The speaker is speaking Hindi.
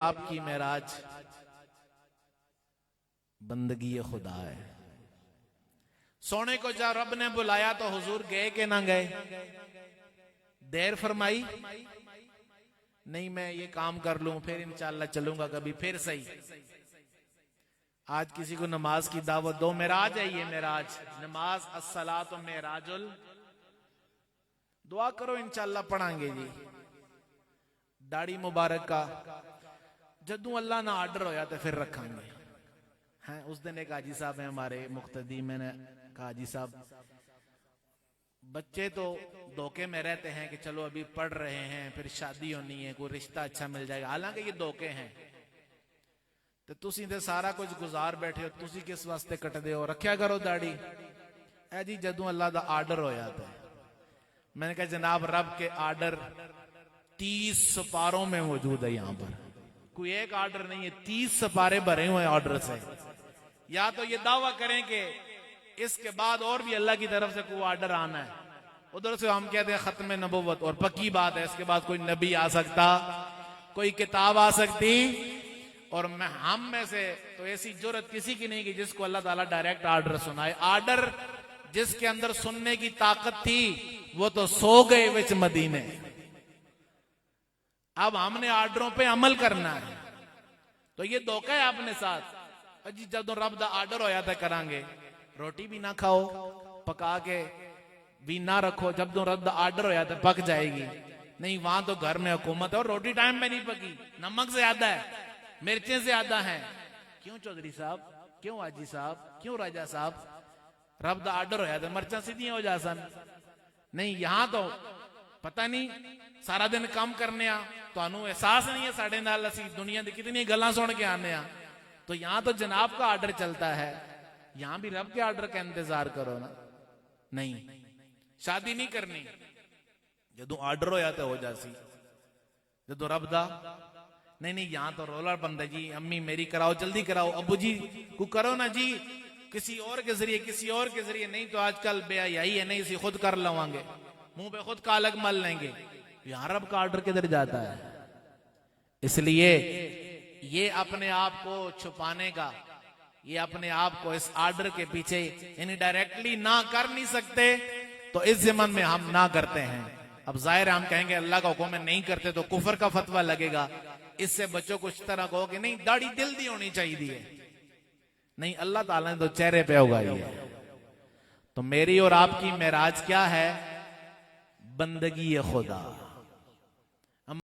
आपकी मेराज बंदगी खुदा है। सोने को जब रब ने बुलाया तो हुजूर गए कि ना गए? देर फरमाई नहीं, मैं ये काम कर लूं फिर इंशाअल्लाह चलूंगा कभी, फिर सही। आज किसी को नमाज की दावत दो, मेराज है ये, मेराज नमाज अस्सलात व मेराजुल, दुआ करो इंशाअल्लाह पढ़ाएंगे जी। दाढ़ी मुबारक का जदू अल्लाह ना आर्डर होया तो फिर रखेंगे हैं। उस दिन एक हाजी साहब है हमारे मुख्तदी, मैंने कहा हाजी साहब बच्चे तो धोखे में रहते हैं कि चलो अभी पढ़ रहे हैं फिर शादी होनी है, कोई रिश्ता अच्छा मिल जाएगा, हालांकि ये धोखे हैं। तो तुसी ते सारा कुछ गुजार बैठे हो, तुसी किस वास्ते कटदे हो? रखा करो दाढ़ी। ऐ जी जदू अल्लाह का आर्डर होया था। मैंने कहा जनाब रब के आर्डर 30 सिपारों में मौजूद है, यहाँ पर कोई एक आर्डर नहीं है, 30 सिपारे भरे हुए ऑर्डर से। या तो ये दावा करें कि इसके बाद और भी अल्लाह की तरफ से कोई आर्डर आना है, उधर से हम कहते हैं खत्म नबुव्वत, और पक्की बात है इसके बाद कोई नबी आ सकता, कोई किताब आ सकती, और हम में से तो ऐसी जुर्रत किसी की नहीं कि जिसको अल्लाह ताला डायरेक्ट आर्डर सुनाए। आर्डर जिसके अंदर सुनने की ताकत थी वो तो सो गए विच मदीने। अब हमने आर्डरों पे अमल करना है, तो ये धोखा है अपने साथ। अजी जब रब दा आर्डर होया था करांगे, रोटी भी ना खाओ, पका के भी ना रखो, जब तो रब दा आर्डर होया था पक जाएगी। नहीं, वहां तो घर में हुकूमत है और रोटी टाइम पे नहीं पकी, नमक ज्यादा है, मिर्चें ज्यादा हैं। क्यों चौधरी साहब, क्यों हाजी साहब, क्यों राजा साहब? रब दा आर्डर होया था मिर्चा सीधी हो जा सन। नहीं, यहां तो पता नहीं सारा दिन काम करने आ, तो एहसास नहीं है साढ़े नाल असी दुनिया की कितनी गल्लां सुन के आने आ। तो यहां तो जनाब का आर्डर चलता है, यहां भी रब के आर्डर का इंतजार करो ना। नहीं, शादी नहीं करनी, जदू आर्डर होया तो हो जासी, जदू रब दा नहीं नहीं, यहां तो रोला बंदा जी, अम्मी मेरी कराओ, जल्दी कराओ, अबू जी को करो ना जी, किसी और के जरिए, किसी और के जरिए। नहीं तो आजकल बेहयाई है, नहीं इसी खुद कर लवांगे, मुंह पे खुद का अलग मल लेंगे। यहां रब का आर्डर किधर जाता है? इसलिए ये अपने आप को छुपाने का, ये अपने आप को इस आर्डर के पीछे यानी डायरेक्टली ना कर नहीं सकते, तो इस ज़िमन में हम ना करते हैं। अब जाहिर हम कहेंगे अल्लाह का हुक्म नहीं करते तो कुफर का फतवा लगेगा। इससे बच्चों को इस तरह कहो कि नहीं दाढ़ी दिल दी होनी चाहिए, नहीं अल्लाह ताला ने तो चेहरे पे उगाई है। तो मेरी और आपकी मेराज क्या है? बंदगी खुदा।